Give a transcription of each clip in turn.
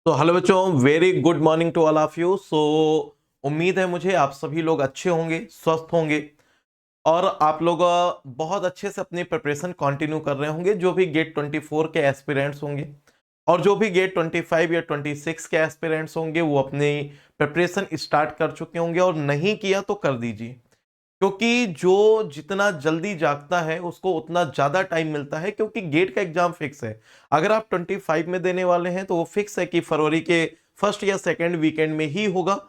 तो हेलो बच्चों, very good morning to all of you. उम्मीद है मुझे आप सभी लोग अच्छे होंगे, स्वस्थ होंगे और आप लोग बहुत अच्छे से अपनी प्रिपरेशन कंटिन्यू कर रहे होंगे। जो भी गेट 24 के एस्पिरेंट्स होंगे और जो भी गेट 25 या 26 के एस्पिरेंट्स होंगे वो अपनी प्रिपरेशन स्टार्ट कर चुके होंगे, और नहीं किया तो कर दीजिए, क्योंकि जो जितना जल्दी जागता है उसको उतना ज्यादा टाइम मिलता है। क्योंकि गेट का एग्जाम फिक्स है। अगर आप 25 में देने वाले हैं तो वो फिक्स है कि फरवरी के फर्स्ट या सेकेंड वीकेंड में ही होगा।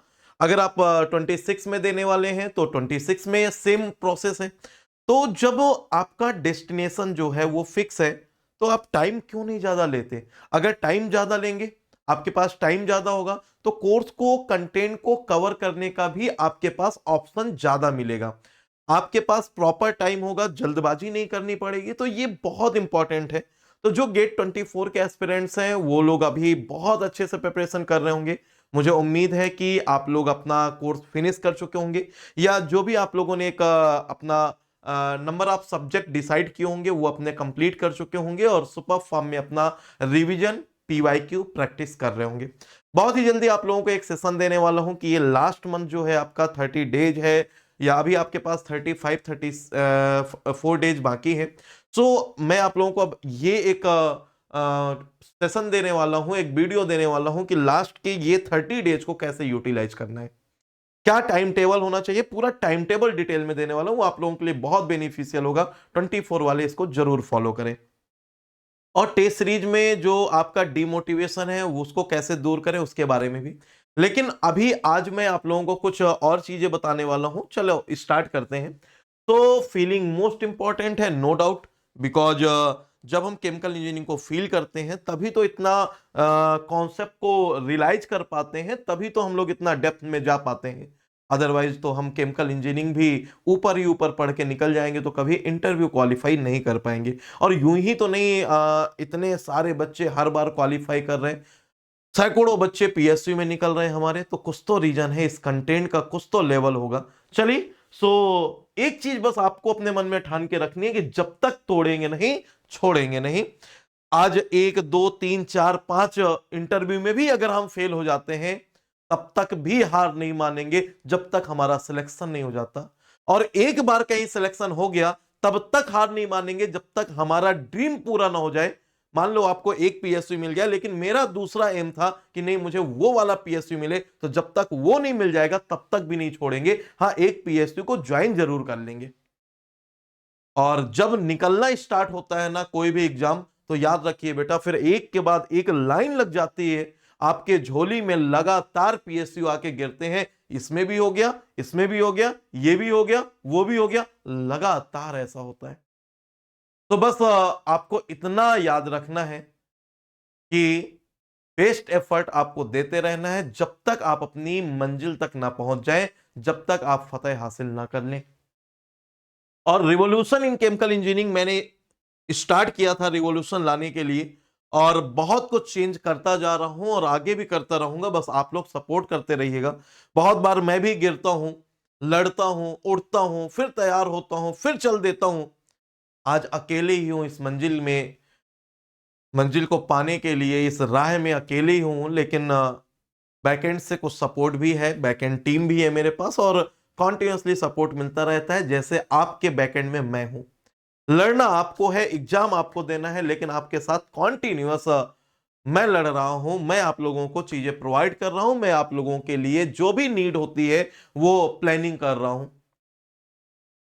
अगर आप 26 में देने वाले हैं तो 26 में सेम प्रोसेस है। तो जब आपका डेस्टिनेशन जो है वो फिक्स है तो आप टाइम क्यों नहीं ज्यादा लेते? अगर टाइम ज्यादा लेंगे, आपके पास टाइम ज्यादा होगा, तो कोर्स को, कंटेंट को कवर करने का भी आपके पास ऑप्शन ज्यादा मिलेगा। आपके पास प्रॉपर टाइम होगा, जल्दबाजी नहीं करनी पड़ेगी। तो ये बहुत इंपॉर्टेंट है। तो जो गेट 24 के एस्पिरेंट्स हैं वो लोग अभी बहुत अच्छे से प्रिपरेशन कर रहे होंगे। मुझे उम्मीद है कि आप लोग अपना कोर्स फिनिश कर चुके होंगे, या जो भी आप लोगों ने एक अपना नंबर ऑफ सब्जेक्ट डिसाइड किए होंगे वो अपने कंप्लीट कर चुके होंगे और सुपर फॉर्म में अपना रिवीजन, पीवाईक्यू प्रैक्टिस कर रहे होंगे। बहुत ही जल्दी आप लोगों को एक सेशन देने वाला हूं कि ये लास्ट मंथ जो है आपका 30 डेज है, या अभी आपके पास 34 डेज बाकी है। मैं आप लोगों को अब ये एक सेशन देने वाला हूं, एक वीडियो देने वाला हूं कि लास्ट के ये 30 डेज को कैसे यूटिलाइज करना है, क्या टाइम टेबल होना चाहिए। पूरा टाइम टेबल डिटेल में देने वाला हूं, आप लोगों के लिए बहुत बेनिफिशियल होगा। 24 वाले इसको जरूर फॉलो करें। और टेस्ट सीरीज में जो आपका डिमोटिवेशन है उसको कैसे दूर करें उसके बारे में भी। लेकिन अभी आज मैं आप लोगों को कुछ और चीजें बताने वाला हूं। चलो स्टार्ट करते हैं। तो फीलिंग मोस्ट इंपॉर्टेंट है, नो डाउट। बिकॉज जब हम केमिकल इंजीनियरिंग को फील करते हैं तभी तो इतना कॉन्सेप्ट को रियलाइज कर पाते हैं, तभी तो हम लोग इतना डेप्थ में जा पाते हैं। अदरवाइज तो हम केमिकल इंजीनियरिंग भी ऊपर ही ऊपर पढ़ के निकल जाएंगे तो कभी इंटरव्यू क्वालिफाई नहीं कर पाएंगे। और यूं ही तो नहीं, इतने सारे बच्चे हर बार क्वालिफाई कर रहे हैं, सैकड़ों बच्चे पीएसयू में निकल रहे हैं हमारे। तो कुछ तो रीजन है, इस कंटेंट का कुछ तो लेवल होगा। चलिए, एक चीज बस आपको अपने मन में ठान के रखनी है कि जब तक तोड़ेंगे नहीं, छोड़ेंगे नहीं। आज 1 2 3 4 5 इंटरव्यू में भी अगर हम फेल हो जाते हैं तब तक भी हार नहीं मानेंगे जब तक हमारा सिलेक्शन नहीं हो जाता। और एक बार कहीं सिलेक्शन हो गया तब तक हार नहीं मानेंगे जब तक हमारा ड्रीम पूरा ना हो जाए। मान लो आपको एक पीएसयू मिल गया, लेकिन मेरा दूसरा एम था कि नहीं, मुझे वो वाला पीएसयू मिले। तो जब तक वो नहीं मिल जाएगा तब तक भी नहीं छोड़ेंगे। हाँ, एक पीएसयू को ज्वाइन जरूर कर लेंगे। और जब निकलना स्टार्ट होता है ना कोई भी एग्जाम, तो याद रखिए बेटा, फिर एक के बाद एक लाइन लग जाती है आपके झोली में, लगातार पीएसयू आके गिरते हैं। इसमें भी हो गया, इसमें भी हो गया, ये भी हो गया, वो भी हो गया, लगातार ऐसा होता है। तो बस आपको इतना याद रखना है कि बेस्ट एफर्ट आपको देते रहना है जब तक आप अपनी मंजिल तक ना पहुंच जाएं, जब तक आप फतेह हासिल ना कर लें। और रिवॉल्यूशन इन केमिकल इंजीनियरिंग मैंने स्टार्ट किया था रिवॉल्यूशन लाने के लिए, और बहुत कुछ चेंज करता जा रहा हूं और आगे भी करता रहूंगा। बस आप लोग सपोर्ट करते रहिएगा। बहुत बार मैं भी गिरता हूं, लड़ता हूं, उठता हूं, फिर तैयार होता हूं, फिर चल देता हूं। आज अकेले ही हूं इस मंजिल में, मंजिल को पाने के लिए इस राह में अकेले ही हूं। लेकिन बैकएंड से कुछ सपोर्ट भी है, बैकएंड टीम भी है मेरे पास, और कॉन्टिन्यूसली सपोर्ट मिलता रहता है। जैसे आपके बैकएंड में मैं हूं। लड़ना आपको है, एग्जाम आपको देना है, लेकिन आपके साथ कॉन्टिन्यूअस मैं लड़ रहा हूं। मैं आप लोगों को चीजें प्रोवाइड कर रहा हूं, मैं आप लोगों के लिए जो भी नीड होती है वो प्लानिंग कर रहा हूं।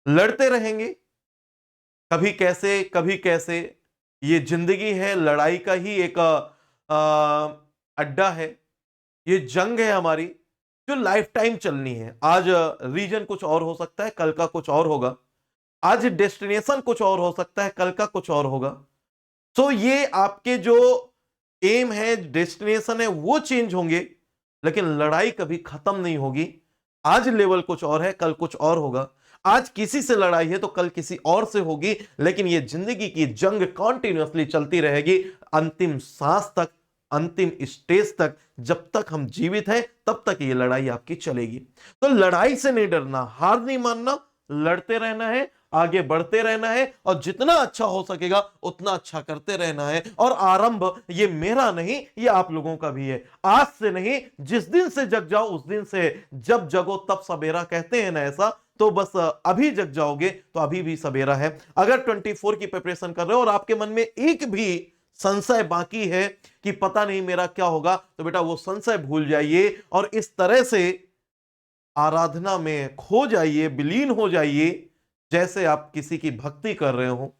लड़ते रहेंगे, कभी कैसे कभी कैसे। ये जिंदगी है, लड़ाई का ही एक अड्डा है। ये जंग है हमारी, जो लाइफ टाइम चलनी है। आज रीजन कुछ और हो सकता है, कल का कुछ और होगा। आज डेस्टिनेशन कुछ और हो सकता है, कल का कुछ और होगा। ये आपके जो एम है, डेस्टिनेशन है, वो चेंज होंगे, लेकिन लड़ाई कभी खत्म नहीं होगी। आज लेवल कुछ और है, कल कुछ और होगा। आज किसी से लड़ाई है तो कल किसी और से होगी, लेकिन ये जिंदगी की जंग कॉन्टिन्यूअसली चलती रहेगी, अंतिम सांस तक, अंतिम स्टेज तक। जब तक हम जीवित हैं तब तक ये लड़ाई आपकी चलेगी। तो लड़ाई से नहीं डरना, हार नहीं मानना, लड़ते रहना है। आगे बढ़ते रहना है और जितना अच्छा हो सकेगा उतना अच्छा करते रहना है। और आरंभ ये मेरा नहीं, ये आप लोगों का भी है। आज से नहीं, जिस दिन से जग जाओ उस दिन से, जब जगो तब सवेरा कहते हैं ना, ऐसा तो बस अभी जग जाओगे तो अभी भी सवेरा है। अगर 24 की प्रिपरेशन कर रहे हो और आपके मन में एक भी संशय बाकी है कि पता नहीं मेरा क्या होगा, तो बेटा वो संशय भूल जाइए और इस तरह से आराधना में खो जाइए, विलीन हो जाइए जैसे आप किसी की भक्ति कर रहे हो।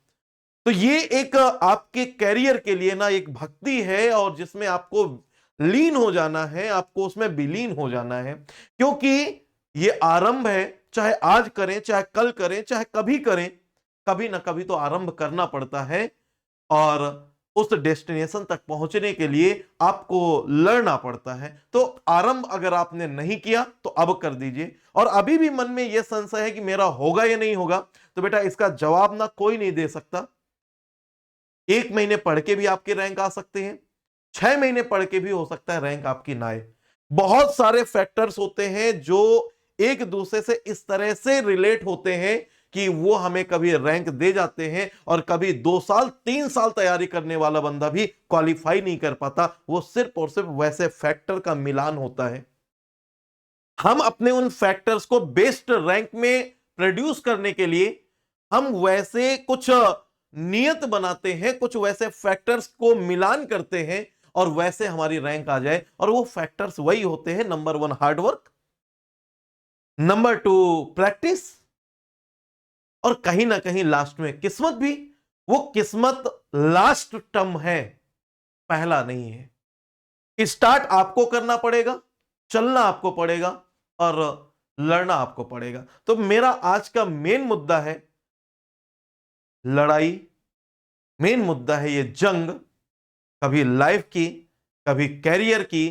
तो ये एक आपके कैरियर के लिए ना एक भक्ति है और जिसमें आपको लीन हो जाना है, आपको उसमें विलीन हो जाना है, क्योंकि ये आरंभ है। चाहे आज करें, चाहे कल करें, चाहे कभी करें, कभी ना कभी तो आरंभ करना पड़ता है और उस डेस्टिनेशन तक पहुंचने के लिए आपको लड़ना पड़ता है। तो आरंभ अगर आपने नहीं किया तो अब कर दीजिए। और अभी भी मन में यह संशय है कि मेरा होगा या नहीं होगा, तो बेटा इसका जवाब ना कोई नहीं दे सकता। 1 महीने पढ़ के भी आपके रैंक आ सकते हैं, 6 महीने पढ़ के भी हो सकता है रैंक आपकी ना आए। बहुत सारे फैक्टर्स होते हैं जो एक दूसरे से इस तरह से रिलेट होते हैं कि वो हमें कभी रैंक दे जाते हैं और कभी 2 साल 3 साल तैयारी करने वाला बंदा भी क्वालिफाई नहीं कर पाता। वो सिर्फ और सिर्फ वैसे फैक्टर का मिलान होता है। हम अपने उन फैक्टर्स को बेस्ट रैंक में प्रोड्यूस करने के लिए हम वैसे कुछ नियत बनाते हैं, कुछ वैसे फैक्टर्स को मिलान करते हैं और वैसे हमारी रैंक आ जाए। और वो फैक्टर्स वही होते हैं, नंबर 1 हार्डवर्क, नंबर 2 प्रैक्टिस, और कहीं ना कहीं लास्ट में किस्मत भी। वो किस्मत लास्ट टर्म है, पहला नहीं है। स्टार्ट आपको करना पड़ेगा, चलना आपको पड़ेगा और लड़ना आपको पड़ेगा। तो मेरा आज का मेन मुद्दा है लड़ाई, मेन मुद्दा है ये जंग, कभी लाइफ की, कभी कैरियर की,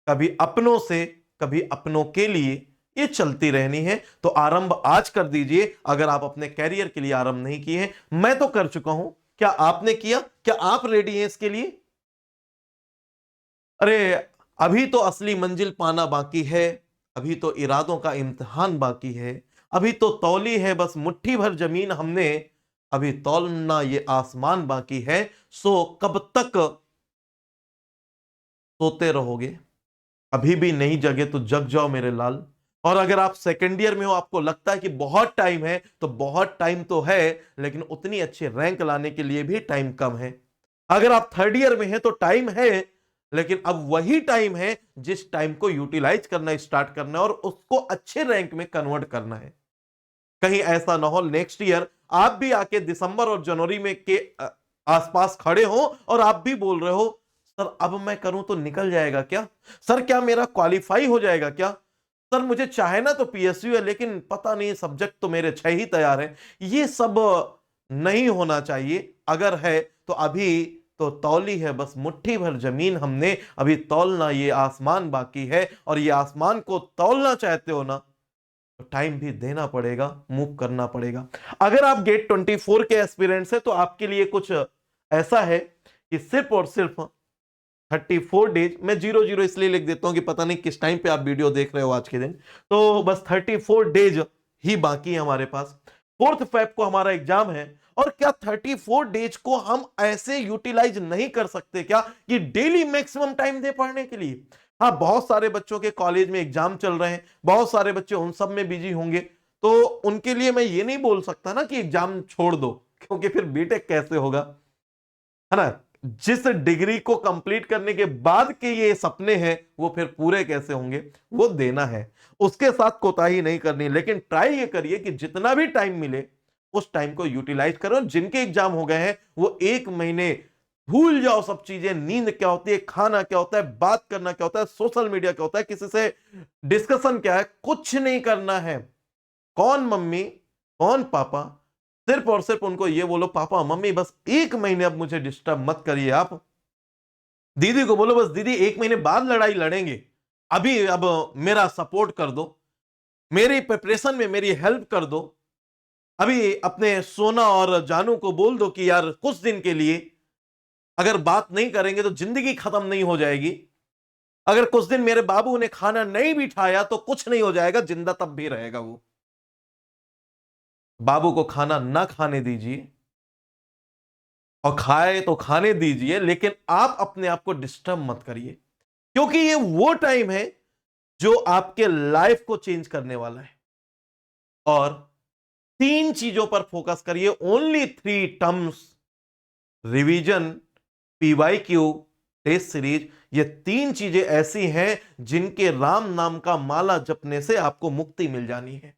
कभी अपनों से, कभी अपनों के लिए, ये चलती रहनी है। तो आरंभ आज कर दीजिए अगर आप अपने कैरियर के लिए आरंभ नहीं किए हैं। मैं तो कर चुका हूं, क्या आपने किया? क्या आप रेडी हैं इसके लिए? अरे अभी तो असली मंजिल पाना बाकी है, अभी तो इरादों का इम्तिहान बाकी है, अभी तो तौली है बस मुट्ठी भर जमीन हमने, अभी तौलना ये आसमान बाकी है। सो कब तक सोते रहोगे? अभी भी नहीं जगे तो जग जाओ मेरे लाल। और अगर आप सेकेंड ईयर में हो, आपको लगता है कि बहुत टाइम है, तो बहुत टाइम तो है, लेकिन उतनी अच्छी रैंक लाने के लिए भी टाइम कम है। अगर आप थर्ड ईयर में हैं तो टाइम है, लेकिन अब वही टाइम है जिस टाइम को यूटिलाइज करना स्टार्ट करना है और उसको अच्छे रैंक में कन्वर्ट करना है। कहीं ऐसा ना हो नेक्स्ट ईयर आप भी आके दिसंबर और जनवरी में के आसपास खड़े हो और आप भी बोल रहे हो सर अब मैं करूं तो निकल जाएगा क्या? सर क्या मेरा क्वालिफाई हो जाएगा क्या? सर मुझे चाहे ना तो पीएसयू है, लेकिन पता नहीं सब्जेक्ट तो मेरे 6 ही तैयार है। ये सब नहीं होना चाहिए। अगर है तो अभी तो तौली है बस मुट्ठी भर जमीन हमने, अभी तौलना ये आसमान बाकी है। और ये आसमान को तौलना चाहते हो ना, तो टाइम भी देना पड़ेगा, मूव करना पड़ेगा। अगर आप गेट 24 के एस्पिरेंट्स हैं तो आपके लिए कुछ ऐसा है कि सिर्फ और सिर्फ 34 डेज, मैं 00 इसलिए लिख देता हूं कि पता नहीं किस टाइम पे आप वीडियो देख रहे हो आज के दिन, तो बस 34 डेज ही बाकी है हमारे पास। 4 फेब को हमारा एग्जाम है। और क्या 34 डेज को हम ऐसे यूटिलाइज नहीं कर सकते क्या कि डेली मैक्सिमम टाइम दे पढ़ने के लिए? हाँ, बहुत सारे बच्चों के कॉलेज में एग्जाम चल रहे हैं, बहुत सारे बच्चे उन सब में बिजी होंगे, तो उनके लिए मैं ये नहीं बोल सकता ना कि एग्जाम छोड़ दो, क्योंकि फिर बीटेक कैसे होगा, है ना? जिस डिग्री को कंप्लीट करने के बाद के ये सपने हैं वो फिर पूरे कैसे होंगे, वो देना है, उसके साथ कोताही नहीं करनी। लेकिन ट्राई ये करिए कि जितना भी टाइम मिले उस टाइम को यूटिलाइज करो। जिनके एग्जाम हो गए हैं वो 1 महीने भूल जाओ सब चीजें, नींद क्या होती है, खाना क्या होता है, बात करना क्या होता है, सोशल मीडिया क्या होता है, किसी से डिस्कशन क्या है, कुछ नहीं करना है। कौन मम्मी कौन पापा, सिर्फ और सिर्फ उनको ये बोलो पापा मम्मी बस 1 महीने अब मुझे डिस्टर्ब मत करिए आप। दीदी को बोलो बस दीदी 1 महीने बाद लड़ाई लड़ेंगे, अभी अब मेरा सपोर्ट कर दो, मेरी प्रिपरेशन में मेरी हेल्प कर दो। अभी अपने सोना और जानू को बोल दो कि यार कुछ दिन के लिए अगर बात नहीं करेंगे तो जिंदगी खत्म नहीं हो जाएगी। अगर कुछ दिन मेरे बाबू ने खाना नहीं भी खाया तो कुछ नहीं हो जाएगा, जिंदा तब भी रहेगा वो। बाबू को खाना ना खाने दीजिए, और खाए तो खाने दीजिए, लेकिन आप अपने आप को डिस्टर्ब मत करिए, क्योंकि ये वो टाइम है जो आपके लाइफ को चेंज करने वाला है। और तीन चीजों पर फोकस करिए, only three terms: revision, PYQ, test series. ये तीन चीजें ऐसी हैं जिनके राम नाम का माला जपने से आपको मुक्ति मिल जानी है।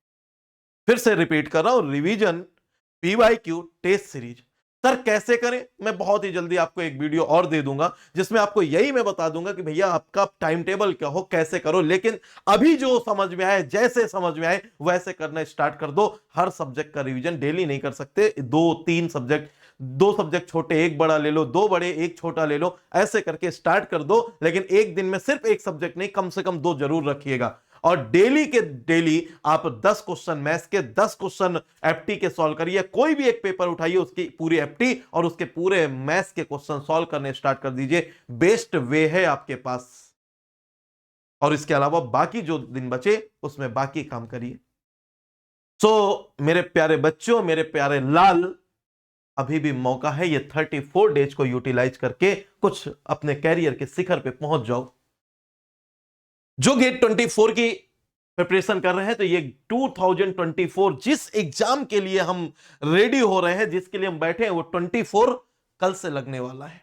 फिर से रिपीट कर रहा हूं, revision, PYQ, test series. Sir कैसे करें? मैं बहुत ही जल्दी आपको एक वीडियो और दे दूंगा जिसमें आपको यही मैं बता दूंगा कि भैया आपका टाइम टेबल क्या हो, कैसे करो। लेकिन अभी जो समझ में आए, जैसे समझ में आए वैसे करना स्टार्ट कर दो। हर सब्जेक्ट का रिवीजन डेली नहीं कर सकते, दो तीन सब्जेक्ट, दो सब्जेक्ट छोटे एक बड़ा ले लो, दो बड़े एक छोटा ले लो, ऐसे करके स्टार्ट कर दो। लेकिन एक दिन में सिर्फ एक सब्जेक्ट नहीं, कम से कम दो जरूर रखिएगा। और डेली के डेली आप 10 क्वेश्चन मैथ्स के, 10 क्वेश्चन एफटी के सॉल्व करिए। कोई भी एक पेपर उठाइए, उसकी पूरी एफटी और उसके पूरे मैथ्स के क्वेश्चन सॉल्व करने स्टार्ट कर दीजिए। बेस्ट वे है आपके पास। और इसके अलावा बाकी जो दिन बचे उसमें बाकी काम करिए। मेरे प्यारे बच्चों, मेरे प्यारे लाल, अभी भी मौका है। ये 34 डेज को यूटिलाइज करके कुछ अपने कैरियर के शिखर पे पहुंच जाओ। जो गेट 24 की प्रिपरेशन कर रहे हैं, तो ये 2024 जिस एग्जाम के लिए हम रेडी हो रहे हैं, जिसके लिए हम बैठे हैं, वो 24 कल से लगने वाला है।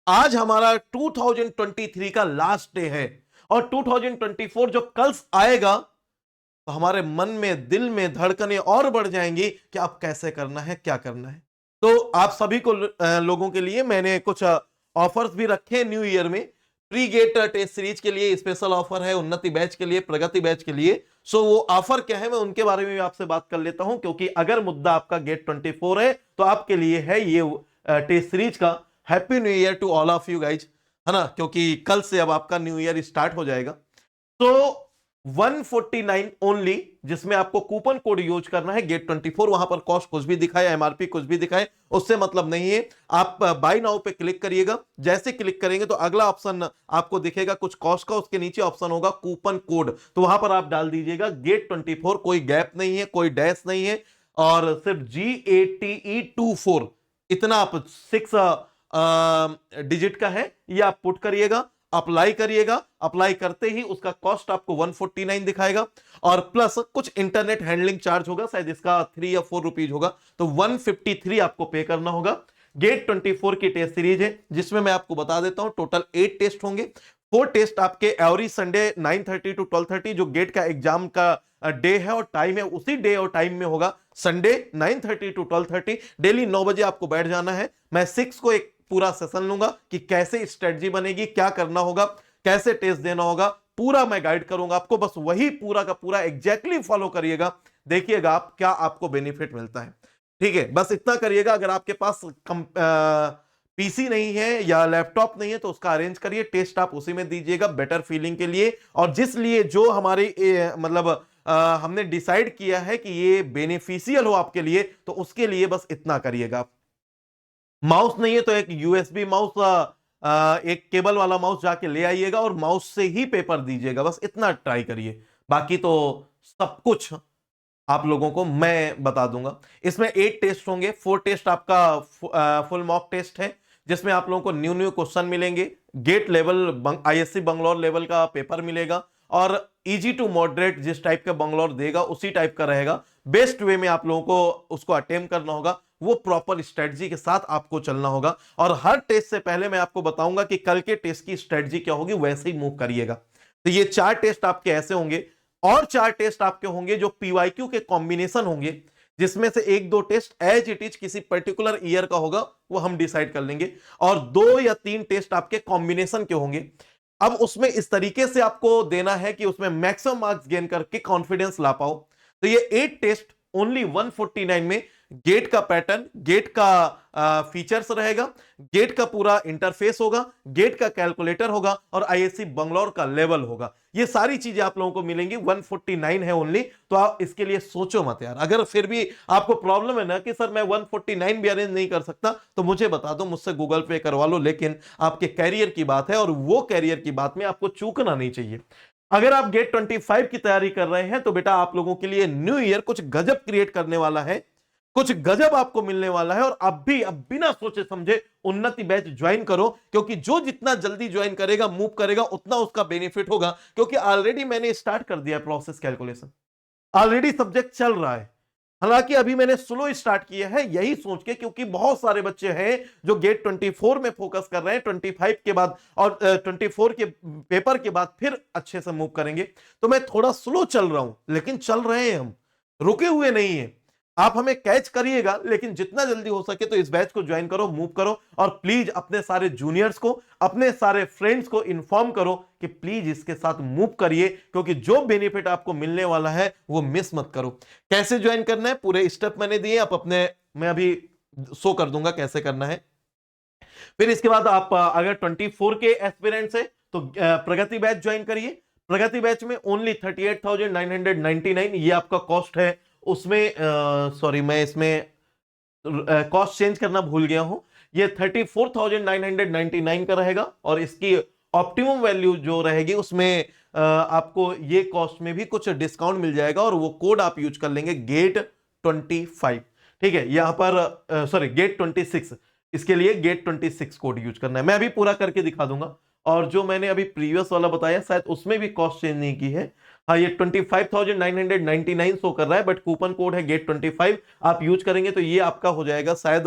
आज हमारा 2023 का लास्ट डे है, और 2024 जो कल आएगा तो हमारे मन में, दिल में धड़कनें और बढ़ जाएंगी कि अब कैसे करना है, क्या करना है। तो आप सभी को लोगों के लिए मैंने कुछ ऑफर्स भी रखे न्यू ईयर में। प्री गेट टेस्ट सीरीज के लिए स्पेशल ऑफर है, उन्नति बैच के लिए, प्रगति बैच के लिए। वो ऑफर क्या है, मैं उनके बारे में भी आपसे बात कर लेता हूं, क्योंकि अगर मुद्दा आपका गेट 24 है तो आपके लिए है ये टेस्ट सीरीज का। Happy new year to all of you guys, है ना, क्योंकि कल से अब आपका न्यू ईयर स्टार्ट हो जाएगा। तो 149 ओनली, जिसमें आपको कूपन कोड यूज करना है गेट 24। वहां पर कॉस्ट कुछ भी दिखाए, एमआरपी कुछ भी दिखाए, उससे मतलब नहीं है। आप बाय नाउ पे क्लिक करिएगा। जैसे क्लिक करेंगे तो अगला ऑप्शन आपको दिखेगा कुछ कॉस्ट का, उसके नीचे ऑप्शन होगा कूपन कोड, तो वहां पर आप डाल दीजिएगा गेट 24। कोई गैप नहीं है, कोई डैश नहीं है, और सिर्फ GATE24 इतना आप 6 डिजिट का है, ये आप पुट करिएगा, अप्लाई करिएगा। अप्लाई करते ही उसका कॉस्ट आपको 149 दिखाएगा, और प्लस कुछ इंटरनेट हैंडलिंग चार्ज होगा, शायद इसका 3 या 4 रुपीज होगा, तो 153 आपको पे करना होगा। गेट 24 की टेस्ट सीरीज है, जिसमें मैं आपको बता देता हूं टोटल 8 टेस्ट होंगे। 4 टेस्ट आपके एवरी संडे 9:30 to 12:30, जो गेट का एग्जाम का डे है और टाइम है, उसी डे और टाइम में होगा। संडे 9:30 to 12:30 डेली 9 बजे आपको बैठ जाना है। मैं 6 को एक पूरा सेशन लूंगा कि कैसे स्ट्रेटजी बनेगी, क्या करना होगा, कैसे टेस्ट देना होगा, पूरा मैं गाइड करूंगा आपको। बस वही पूरा का पूरा एग्जैक्टली फॉलो करिएगा, देखिएगा आप क्या आपको बेनिफिट मिलता है। ठीक है, बस इतना करिएगा। अगर आपके पास पीसी नहीं है या लैपटॉप नहीं है तो उसका अरेंज करिए, टेस्ट आप उसी में दीजिएगा बेटर फीलिंग के लिए। और जिस लिए जो हमारी मतलब हमने डिसाइड किया है कि ये बेनिफिशियल हो आपके लिए, तो उसके लिए बस इतना करिएगा। माउस नहीं है तो एक यूएसबी माउस, एक केबल वाला माउस जाके ले आइएगा और माउस से ही पेपर दीजिएगा, बस इतना ट्राई करिए। बाकी तो सब कुछ आप लोगों को मैं बता दूंगा। इसमें 8 टेस्ट होंगे। 4 टेस्ट आपका फुल मॉक टेस्ट है, जिसमें आप लोगों को न्यू न्यू क्वेश्चन मिलेंगे। GATE level IISc Bangalore level का पेपर मिलेगा, और इजी टू मॉडरेट जिस टाइप का बंगलौर देगा उसी टाइप का रहेगा। बेस्ट वे में आप लोगों को उसको अटेम्प्ट करना होगा, वो प्रॉपर स्ट्रेटजी के साथ आपको चलना होगा। और हर टेस्ट से पहले मैं आपको बताऊंगा कि कल के टेस्ट की स्ट्रेटजी क्या होगी, वैसे ही मूव करिएगा। तो ये 4 टेस्ट आपके ऐसे होंगे, और 4 टेस्ट आपके होंगे जो पीवाईक्यू के कॉम्बिनेशन होंगे, जिसमें से 1-2 टेस्ट एज इट इज किसी पर्टिकुलर ईयर का होगा, वो हम डिसाइड कर लेंगे। और 2 या 3 टेस्ट आपके कॉम्बिनेशन के होंगे। अब उसमें इस तरीके से आपको देना है कि उसमें मैक्सिमम मार्क्स गेन करके कॉन्फिडेंस ला पाओ। तो ये 8 टेस्ट ओनली 149 में। गेट का पैटर्न, गेट का फीचर्स रहेगा, गेट का पूरा इंटरफेस होगा, गेट का कैलकुलेटर होगा, और आईएससी बंगलौर का लेवल होगा। ये सारी चीजें आप लोगों को मिलेंगी। 149 है ओनली, तो आप इसके लिए सोचो मत यार। अगर फिर भी आपको प्रॉब्लम है ना कि सर मैं 149 भी अरेंज नहीं कर सकता, तो मुझे बता दो, मुझसे गूगल पे करवा लो। लेकिन आपके कैरियर की बात है, और वो कैरियर की बात में आपको चूकना नहीं चाहिए। अगर आप गेट 25 की तैयारी कर रहे हैं तो बेटा आप लोगों के लिए न्यू ईयर कुछ गजब क्रिएट करने वाला है, कुछ गजब आपको मिलने वाला है। और अब बिना सोचे समझे उन्नति बैच ज्वाइन करो, क्योंकि जो जितना जल्दी ज्वाइन करेगा, मूव करेगा, उतना उसका बेनिफिट होगा। क्योंकि ऑलरेडी मैंने स्टार्ट कर दिया प्रोसेस कैलकुलेशन, ऑलरेडी सब्जेक्ट चल रहा है। हालांकि अभी मैंने स्लो स्टार्ट किया है यही सोच के, क्योंकि बहुत सारे बच्चे हैं जो गेट 24 में फोकस कर रहे हैं, 25 के बाद और 24 के पेपर के बाद फिर अच्छे से मूव करेंगे। तो मैं थोड़ा स्लो चल रहा हूं, लेकिन चल रहे हैं, हम रुके हुए नहीं है। आप हमें कैच करिएगा, लेकिन जितना जल्दी हो सके तो इस बैच को ज्वाइन करो, मूव करो। और प्लीज अपने सारे जूनियर्स को, अपने सारे फ्रेंड्स को इन्फॉर्म करो कि प्लीज इसके साथ मूव करिए, क्योंकि जो बेनिफिट आपको मिलने वाला है वो मिस मत करो। कैसे ज्वाइन करना है पूरे स्टेप मैंने दिए, आप अपने, मैं अभी शो कर दूंगा कैसे करना है। फिर इसके बाद आप अगर 24 के एस्पिरेंट्स है तो प्रगति बैच ज्वाइन करिए। प्रगति बैच में ओनली 38,999 ये आपका कॉस्ट है। उसमें सॉरी मैं इसमें कॉस्ट चेंज करना भूल गया हूं, ये 34,999 का रहेगा। और इसकी ऑप्टिमम वैल्यू जो रहेगी उसमें आपको ये कॉस्ट में भी कुछ डिस्काउंट मिल जाएगा, और वो कोड आप यूज कर लेंगे गेट 25। ठीक है, यहां पर सॉरी गेट 26, इसके लिए गेट 26 कोड यूज करना है। मैं अभी पूरा करके दिखा दूंगा। और जो मैंने अभी प्रीवियस वाला बताया शायद उसमें भी कॉस्ट चेंज नहीं की है। हाँ, ये 25,999 शो कर रहा है, बट कूपन कोड है गेट 25, आप यूज करेंगे तो ये आपका हो जाएगा शायद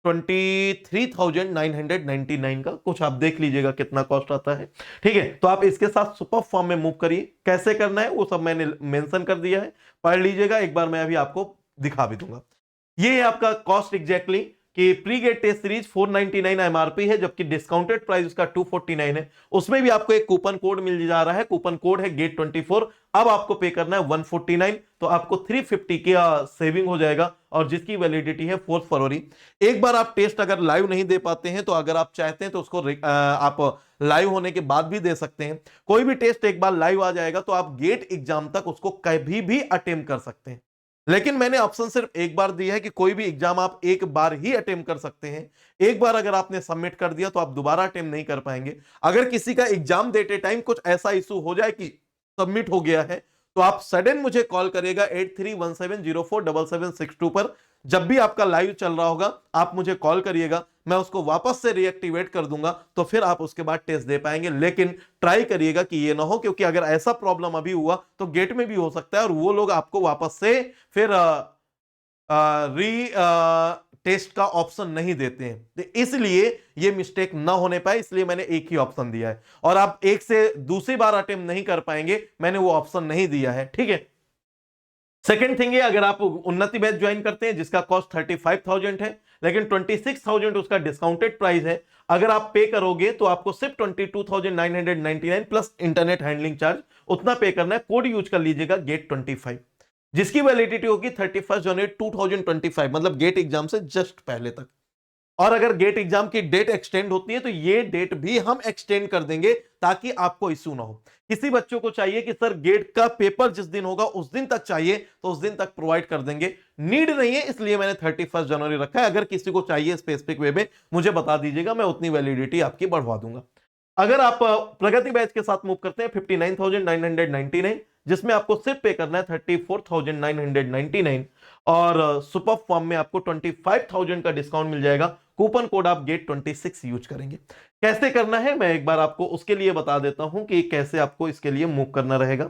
23,999 का कुछ। आप देख लीजिएगा कितना कॉस्ट आता है। ठीक है, तो आप इसके साथ सुपर फॉर्म में मूव करिए। कैसे करना है वो सब मैंने मेंशन कर दिया है, पढ़ लीजिएगा एक बार, मैं अभी आपको दिखा भी दूंगा। ये है आपका कॉस्ट एग्जैक्टली कि pre GATE test series 499 MRP है, जबकि डिस्काउंटेड प्राइस उसका 249 है। उसमें भी आपको एक कूपन कोड मिल जा रहा है, कूपन कोड है गेट 24। अब आपको पे करना है 149, तो आपको 350 की सेविंग हो जाएगा, और जिसकी वैलिडिटी है 4 फरवरी। एक बार आप टेस्ट अगर लाइव नहीं दे पाते हैं तो अगर आप चाहते हैं तो उसको आप लाइव होने के बाद भी दे सकते हैं। कोई भी टेस्ट एक बार लाइव आ जाएगा तो आप गेट एग्जाम तक उसको कभी भी अटेम्प्ट कर सकते हैं। लेकिन मैंने ऑप्शन सिर्फ एक बार दिया है कि कोई भी एग्जाम आप एक बार ही अटेम्प्ट कर सकते हैं। एक बार अगर आपने सबमिट कर दिया तो आप दोबारा अटेम्प्ट नहीं कर पाएंगे। अगर किसी का एग्जाम देते टाइम कुछ ऐसा इशू हो जाए कि सबमिट हो गया है, तो आप सडन मुझे कॉल करिएगा 8317047762 पर। जब भी आपका लाइव चल रहा होगा आप मुझे कॉल करिएगा, मैं उसको वापस से रिएक्टिवेट कर दूंगा, तो फिर आप उसके बाद टेस्ट दे पाएंगे। लेकिन ट्राई करिएगा कि ये ना हो, क्योंकि अगर ऐसा प्रॉब्लम अभी हुआ तो गेट में भी हो सकता है और वो लोग आपको वापस से फिर री टेस्ट का ऑप्शन नहीं देते हैं। तो इसलिए ये मिस्टेक ना होने पाए, इसलिए मैंने एक ही ऑप्शन दिया है। और आप एक से दूसरी बार अटेम्प्ट नहीं कर पाएंगे, मैंने वो ऑप्शन नहीं दिया है। ठीक है, सेकेंड थिंग है, अगर आप उन्नति बैच ज्वाइन करते हैं जिसका कॉस्ट 35,000 है, लेकिन 26,000 उसका डिस्काउंटेड प्राइस है, अगर आप पे करोगे तो आपको सिर्फ 22,999 प्लस इंटरनेट हैंडलिंग चार्ज उतना पे करना है। कोड यूज कर लीजिएगा गेट 25, जिसकी वैलिडिटी होगी 31 जनवरी 2025, मतलब गेट एग्जाम से जस्ट पहले तक। और अगर गेट एग्जाम की डेट एक्सटेंड होती है तो ये डेट भी हम एक्सटेंड कर देंगे, ताकि आपको इश्यू ना हो। किसी बच्चों को चाहिए कि सर गेट का पेपर जिस दिन होगा उस दिन तक चाहिए, तो उस दिन तक प्रोवाइड कर देंगे। नीड नहीं है, इसलिए मैंने 31 जनवरी रखा है। अगर किसी को चाहिए स्पेसिफिक वे में मुझे बता दीजिएगा, मैं उतनी वैलिडिटी आपकी बढ़वा दूंगा। अगर आप प्रगति बैच के साथ मूव करते हैं 59,999, जिसमें आपको सिर्फ पे करना है 34,999, और सुपर फॉर्म में आपको 25,000 का डिस्काउंट मिल जाएगा। कूपन कोड आप गेट 26 यूज करेंगे। कैसे करना है मैं एक बार आपको उसके लिए बता देता हूं कि कैसे आपको इसके लिए मूव करना रहेगा।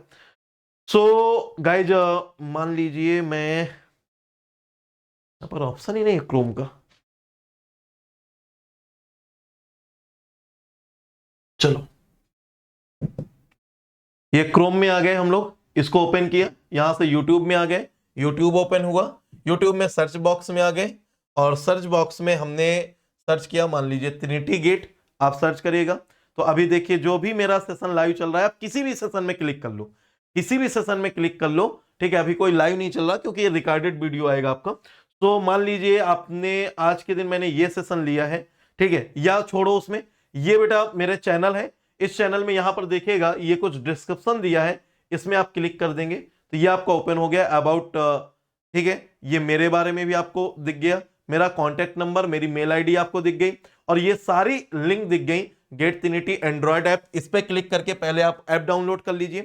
सो गाइज, मान लीजिए मैं यहां पर ऑप्शन ही नहीं है क्रोम का। चलो, ये क्रोम में आ गए हम लोग, इसको ओपन किया, यहां से यूट्यूब में आ गए, यूट्यूब ओपन हुआ, यूट्यूब में सर्च बॉक्स में आ गए, और सर्च बॉक्स में हमने सर्च किया, मान लीजिए ट्रिनिटी गेट, आप सर्च करिएगा। तो अभी देखिए जो भी मेरा सेशन लाइव चल रहा है, आप किसी भी सेशन में क्लिक कर लो, किसी भी सेशन में क्लिक कर लो। ठीक है, अभी कोई लाइव नहीं चल रहा क्योंकि ये रिकॉर्डेड वीडियो आएगा आपका। तो मान लीजिए आपने आज के दिन मैंने ये सेशन लिया है, ठीक है, या छोड़ो उसमें, ये बेटा मेरे चैनल है, इस चैनल में यहां पर देखिएगा ये कुछ डिस्क्रिप्शन दिया है, इसमें आप क्लिक कर देंगे तो ये आपका ओपन हो गया अबाउट। ठीक है, ये मेरे बारे में भी आपको दिख गया, मेरा कॉन्टैक्ट नंबर, मेरी मेल आईडी आपको दिख गई, और ये सारी लिंक दिख गई गेट ट्रिनिटी एंड्रॉयड ऐप, इस पे क्लिक करके पहले आप ऐप डाउनलोड कर लीजिए।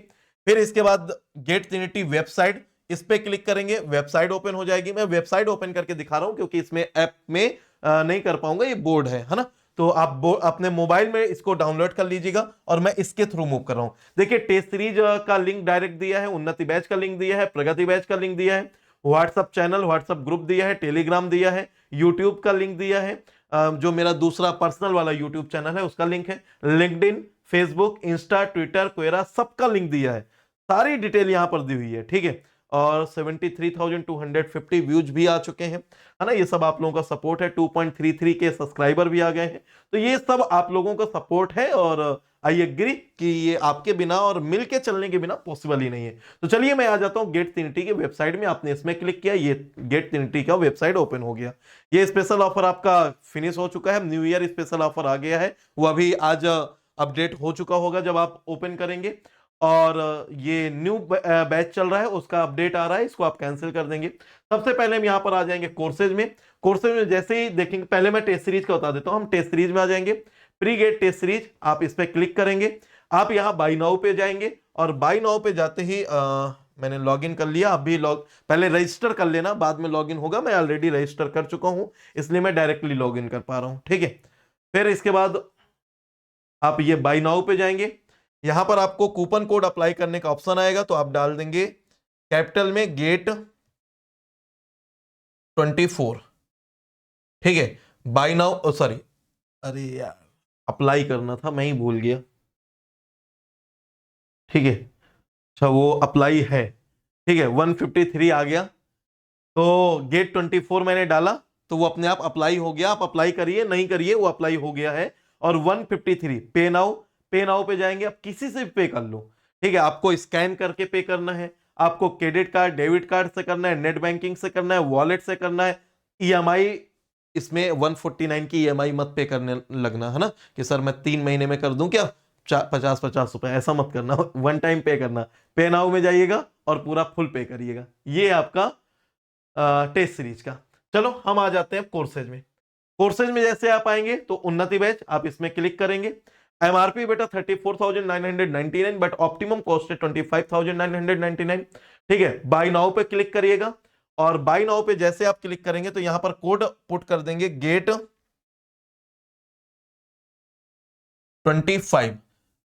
फिर इसके बाद गेट ट्रिनिटी वेबसाइट, इस पे क्लिक करेंगे, वेबसाइट ओपन हो जाएगी। मैं वेबसाइट ओपन करके दिखा रहा हूं क्योंकि इसमें ऐप में नहीं कर पाऊंगा, ये बोर्ड है ना। तो आप अपने मोबाइल में इसको डाउनलोड कर लीजिएगा और मैं इसके थ्रू मूव कर रहा हूं। देखिए टेस्ट सीरीज का लिंक डायरेक्ट दिया है, उन्नति बैच का लिंक दिया है, प्रगति बैच का लिंक दिया है, व्हाट्सएप चैनल व्हाट्सएप ग्रुप दिया है, टेलीग्राम दिया है, यूट्यूब का लिंक दिया है, जो मेरा दूसरा पर्सनल वाला यूट्यूब चैनल है उसका लिंक है, लिंक्डइन, फेसबुक, इंस्टा, ट्विटर, क्वेरा सबका लिंक दिया है, सारी डिटेल यहां पर दी हुई है, ठीक है। और 73,250 व्यूज भी आ चुके हैं, है ना। ये सब आप लोगों का सपोर्ट है, 2.33 के सब्सक्राइबर भी आ गए हैं। तो ये सब आप लोगों का सपोर्ट है और आई एग्री कि ये आपके बिना और मिलके चलने के बिना पॉसिबल ही नहीं है। तो चलिए मैं आ जाता हूं गेट ट्रिनिटी की वेबसाइट में। आपने इसमें क्लिक किया, ये गेट ट्रिनिटी का वेबसाइट ओपन हो गया। ये स्पेशल ऑफर आपका फिनिश हो चुका है, न्यू ईयर स्पेशल ऑफर आ गया है, वो अभी आज अपडेट हो चुका होगा जब आप ओपन करेंगे। और ये न्यू बैच चल रहा है, उसका अपडेट आ रहा है, इसको आप कैंसिल कर देंगे। सबसे पहले हम यहां पर आ जाएंगे कोर्सेज में। कोर्सेज में जैसे ही देखेंगे, पहले मैं टेस्ट सीरीज का बता देता हूं। हम टेस्ट सीरीज में आ जाएंगे, प्री गेट टेस्ट सीरीज, आप इस पे क्लिक करेंगे। आप यहां बाय नाउ पे जाएंगे और बाय नाउ पे जाते ही मैंने लॉगिन कर लिया। आप भी पहले रजिस्टर कर लेना, बाद में लॉगिन होगा। मैं ऑलरेडी रजिस्टर कर चुका हूं, इसलिए मैं डायरेक्टली लॉगिन कर पा रहा हूं, ठीक है। फिर इसके बाद आप ये बाय नाउ पे जाएंगे, यहां पर आपको कूपन कोड अप्लाई करने का ऑप्शन आएगा, तो आप डाल देंगे कैपिटल में गेट 24, ठीक है। बाय नाउ, सॉरी, अरे यार अप्लाई करना था, मैं ही भूल गया, ठीक है। अच्छा वो अप्लाई है, ठीक है। 153 आ गया, तो गेट 24 मैंने डाला तो वो अपने आप अप्लाई हो गया। आप अप्लाई करिए, नहीं करिए, वो अप्लाई हो गया है। और 153 पे नाउ, पे नाउ पे जाएंगे, आप किसी से भी पे कर लो, ठीक है। आपको स्कैन करके पे करना है, आपको क्रेडिट कार्ड डेबिट कार्ड से करना है, नेट बैंकिंग से करना है, वॉलेट से करना है। ईएमआई, इसमें 149 की ईएमआई मत पे करने लगना, है ना, कि सर मैं 3 महीने में कर दूं क्या 50-50 रुपए, ऐसा मत करना, वन टाइम पे करना। पे नाउ में जाइएगा और पूरा फुल पे करिएगा। ये आपका टेस्ट सीरीज का। चलो हम आ जाते हैं कोर्सेज में। कोर्सेज में जैसे आप आएंगे तो उन्नति बैच, आप इसमें क्लिक करेंगे। एमआरपी बेटा 34,999, बट ऑप्टिमम कॉस्ट है 25,999, ठीक है। बाय नाउ पे क्लिक करिएगा और बाय नाउ पे जैसे आप क्लिक करेंगे तो यहां पर कोड पुट कर देंगे गेट 25,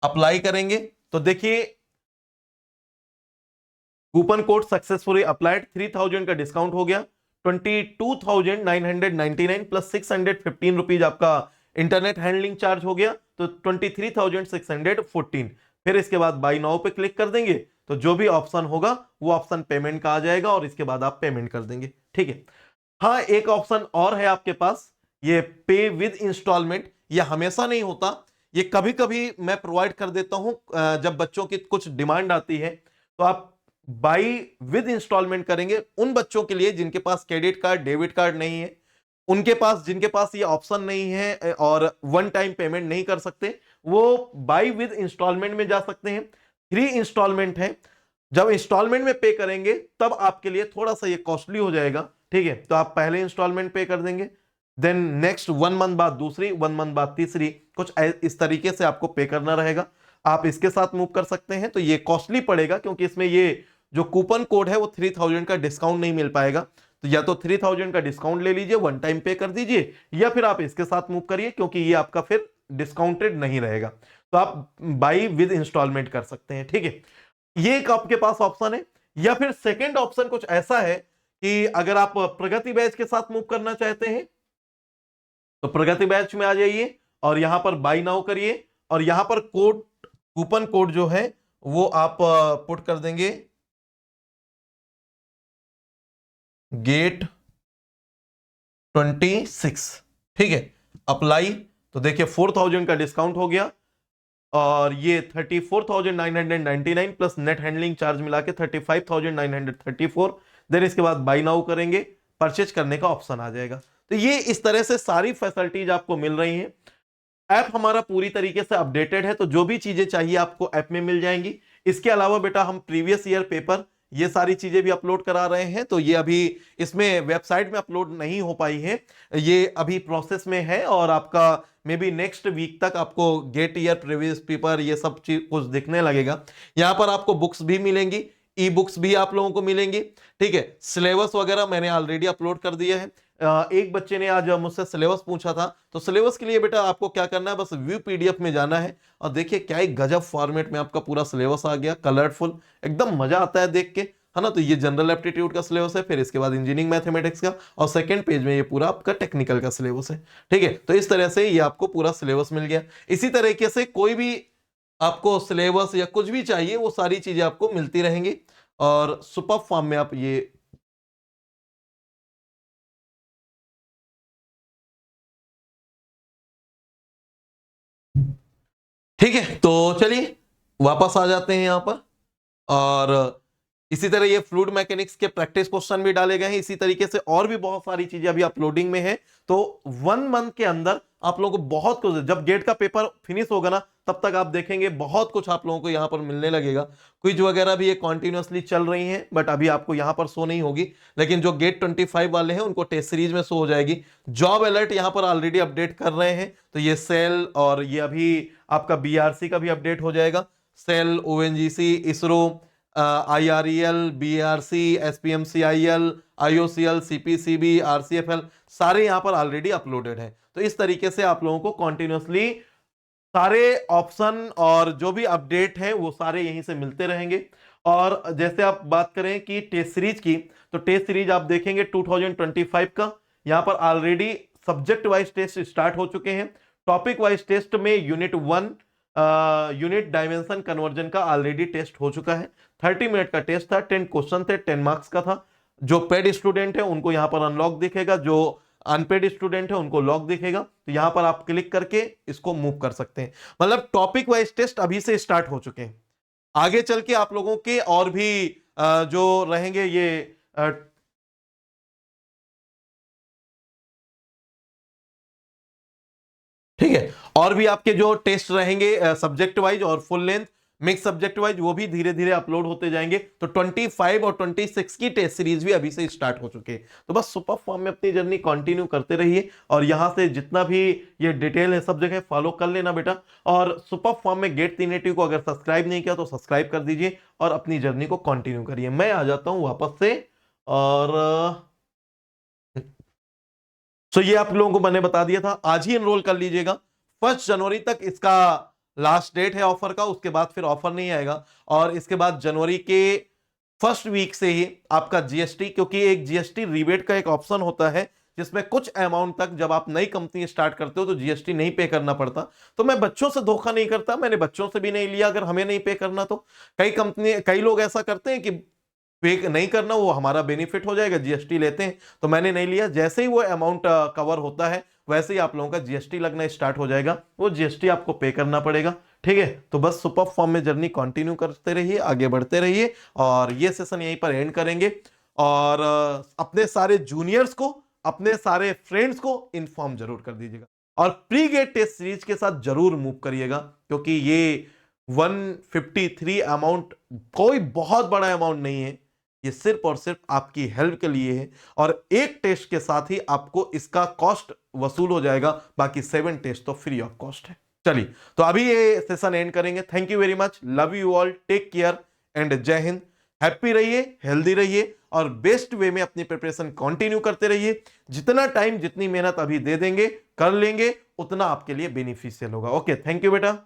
अप्लाई करेंगे तो देखिए कूपन कोड सक्सेसफुली अप्लाइड, 3,000 का डिस्काउंट हो गया, 22,999 प्लस 615 रुपीज आपका इंटरनेट हैंडलिंग चार्ज हो गया, तो 23,614। फिर इसके बाद बाय नाउ पे क्लिक कर देंगे तो जो भी ऑप्शन होगा वो ऑप्शन पेमेंट का आ जाएगा और इसके बाद आप पेमेंट कर देंगे, ठीक है। हाँ एक ऑप्शन और है आपके पास, ये पे विद इंस्टॉलमेंट। ये हमेशा नहीं होता, ये कभी कभी मैं प्रोवाइड कर देता हूं जब बच्चों की कुछ डिमांड आती है। तो आप बाई विद इंस्टॉलमेंट करेंगे उन बच्चों के लिए जिनके पास क्रेडिट कार्ड डेबिट कार्ड नहीं है, उनके पास, जिनके पास ये ऑप्शन नहीं है और वन टाइम पेमेंट नहीं कर सकते, वो बाई विद इंस्टॉलमेंट में जा सकते हैं। 3 इंस्टॉलमेंट है, जब इंस्टॉलमेंट में पे करेंगे तब आपके लिए थोड़ा सा ये कॉस्टली हो जाएगा, ठीक है। तो आप पहले इंस्टॉलमेंट पे कर देंगे, देन नेक्स्ट 1 मंथ बाद दूसरी, 1 मंथ बाद तीसरी, कुछ इस तरीके से आपको पे करना रहेगा। आप इसके साथ मूव कर सकते हैं। तो ये कॉस्टली पड़ेगा क्योंकि इसमें ये जो कूपन कोड है वो 3,000 का डिस्काउंट नहीं मिल पाएगा। तो या तो 3,000 का डिस्काउंट ले लीजिए, वन टाइम पे कर दीजिए, या फिर आप इसके साथ मूव करिए क्योंकि ये आपका फिर डिस्काउंटेड नहीं रहेगा। तो आप बाई विद इंस्टॉलमेंट कर सकते हैं, ठीक है। ये एक आपके पास ऑप्शन है। या फिर सेकेंड ऑप्शन कुछ ऐसा है कि अगर आप प्रगति बैच के साथ मूव करना चाहते हैं तो प्रगति बैच में आ जाइए और यहां पर बाय नाउ करिए और यहां पर कोड, कूपन कोड जो है वो आप पुट कर देंगे गेट 26, ठीक है। अप्लाई, तो देखिए 4,000 का डिस्काउंट हो गया और ये 34,999 प्लस नेट हैंडलिंग चार्ज मिला के 35,934। देन इसके बाद बाय नाउ करेंगे, परचेज करने का ऑप्शन आ जाएगा। तो ये इस तरह से सारी फैसिलिटीज आपको मिल रही हैं। ऐप हमारा पूरी तरीके से अपडेटेड है, तो जो भी चीजें चाहिए आपको ऐप में मिल जाएंगी। इसके अलावा बेटा हम प्रीवियस ईयर पेपर ये सारी चीजें भी अपलोड करा रहे हैं, तो ये अभी इसमें वेबसाइट में अपलोड नहीं हो पाई है, ये अभी प्रोसेस में है और आपका मे बी नेक्स्ट वीक तक आपको गेट ईयर प्रीवियस पेपर ये सब चीज कुछ दिखने लगेगा। यहां पर आपको बुक्स भी मिलेंगी, ई बुक्स भी आप लोगों को मिलेंगी, ठीक है। सिलेबस वगैरह मैंने ऑलरेडी अपलोड कर दिया है। एक बच्चे ने आज मुझसे सिलेबस पूछा था, तो सिलेबस के लिए बेटा आपको क्या करना है, बस व्यू पीडीएफ में जाना है और देखिए क्या एक गजब फॉर्मेट में आपका पूरा सिलेबस आ गया, कलरफुल, एकदम मजा आता है देख के, है ना। तो ये जनरल एप्टीट्यूड का सिलेबस है, फिर इसके बाद इंजीनियरिंग मैथमेटिक्स का, और सेकंड पेज में ये पूरा आपका टेक्निकल का सिलेबस है, ठीक है। तो इस तरह से ये आपको पूरा सिलेबस मिल गया। इसी तरीके से कोई भी आपको सिलेबस या कुछ भी चाहिए वो सारी चीजें आपको मिलती रहेंगी और सुपर फॉर्म में आप ये ठीक है। तो चलिए वापस आ जाते हैं यहां पर, और इसी तरह ये फ्लूइड मैकेनिक्स के प्रैक्टिस क्वेश्चन भी डाले गए हैं, इसी तरीके से और भी बहुत सारी चीजें अभी अपलोडिंग में है। तो 1 मंथ के अंदर आप लोगों को बहुत कुछ, जब गेट का पेपर फिनिश होगा ना तब तक आप देखेंगे बहुत कुछ आप लोगों को यहां पर मिलने लगेगा। क्विज वगैरह भी ये कॉन्टिन्यूसली चल रही हैं, बट अभी आपको यहां पर शो नहीं होगी, लेकिन जो गेट 25 वाले हैं उनको टेस्ट सीरीज में शो हो जाएगी। जॉब अलर्ट यहां पर ऑलरेडी अपडेट कर रहे हैं, तो ये सेल और ये अभी आपका बीआरसी का भी अपडेट हो जाएगा। SAIL, ONGC, ISRO, IREL, BRC, SPMCIL, IOCL, CPCB, RCFL, सारे यहां पर ऑलरेडी अपलोडेड हैं। तो इस तरीके से आप लोगों को कॉन्टिन्यूसली सारे ऑप्शन और जो भी अपडेट हैं वो सारे यहीं से मिलते रहेंगे। और जैसे आप बात करें कि टेस्ट सीरीज की, तो टेस्ट सीरीज आप देखेंगे 2025 का, यहां पर already subject wise test start हो चुके हैं। टॉपिक वाइज टेस्ट में यूनिट 1 यूनिट डायमेंशन कन्वर्जन का ऑलरेडी टेस्ट हो चुका है। 30 मिनट का टेस्ट था, 10 क्वेश्चन थे, 10 मार्क्स का था। जो पेड स्टूडेंट है उनको यहां पर अनलॉक दिखेगा, जो अनपेड स्टूडेंट है उनको लॉक दिखेगा। तो यहां पर आप क्लिक करके इसको मूव कर सकते हैं। मतलब टॉपिक वाइज टेस्ट अभी से स्टार्ट हो चुके हैं। आगे चल के आप लोगों के और भी जो रहेंगे ये ठीक है, और भी आपके जो टेस्ट रहेंगे सब्जेक्ट वाइज और full length mix subject wise, वो भी धीरे धीरे अपलोड होते जाएंगे। तो 25 और 26 की टेस्ट सीरीज भी अभी से स्टार्ट हो चुके हैं। तो बस सुपर फॉर्म में अपनी जर्नी कंटिन्यू करते रहिए, और यहां से जितना भी ये डिटेल है सब जगह फॉलो कर लेना बेटा। और सुपर फॉर्म में गेट 380 को अगर सब्सक्राइब नहीं किया तो सब्सक्राइब कर दीजिए और अपनी जर्नी को कंटिन्यू करिए। मैं आ जाता हूं वापस से, और तो ये आप लोगों को मैंने बता दिया था, आज ही एनरोल कर लीजिएगा। 1 जनवरी तक इसका लास्ट डेट है ऑफर का, उसके बाद फिर ऑफर नहीं आएगा। और इसके बाद जनवरी के फर्स्ट वीक से ही आपका जीएसटी, क्योंकि एक जीएसटी रिबेट का एक ऑप्शन होता है जिसमें कुछ अमाउंट तक जब आप नई कंपनी स्टार्ट करते हो तो जीएसटी नहीं पे करना पड़ता। तो मैं बच्चों से धोखा नहीं करता, मैंने बच्चों से भी नहीं लिया अगर हमें नहीं पे करना तो। कई लोग ऐसा करते हैं कि पे नहीं करना, वो हमारा बेनिफिट हो जाएगा, जीएसटी लेते हैं, तो मैंने नहीं लिया। जैसे ही वो अमाउंट कवर होता है वैसे ही आप लोगों का जीएसटी लगना स्टार्ट हो जाएगा, वो जीएसटी आपको पे करना पड़ेगा, ठीक है। तो बस सुपर फॉर्म में जर्नी कंटिन्यू करते रहिए, आगे बढ़ते रहिए, और ये सेशन यहीं पर एंड करेंगे। और अपने सारे जूनियर्स को, अपने सारे फ्रेंड्स को इन्फॉर्म जरूर कर दीजिएगा, और प्री गेट टेस्ट सीरीज के साथ जरूर मूव करिएगा, क्योंकि ये 153 अमाउंट कोई बहुत बड़ा अमाउंट नहीं है, ये सिर्फ और सिर्फ आपकी हेल्प के लिए है। और एक टेस्ट के साथ ही आपको इसका कॉस्ट वसूल हो जाएगा, बाकी 7 टेस्ट तो फ्री ऑफ कॉस्ट है। चलिए, तो अभी ये सेशन एंड करेंगे। Thank you very much, love you all, take care and जय हिंद। हैप्पी रहिए, हेल्दी रहिए, और बेस्ट वे में अपनी प्रिपरेशन कंटिन्यू करते रहिए। जितना टाइम, जितनी मेहनत अभी दे देंगे, कर लेंगे, उतना आपके लिए बेनिफिशियल होगा। ओके, थैंक यू बेटा।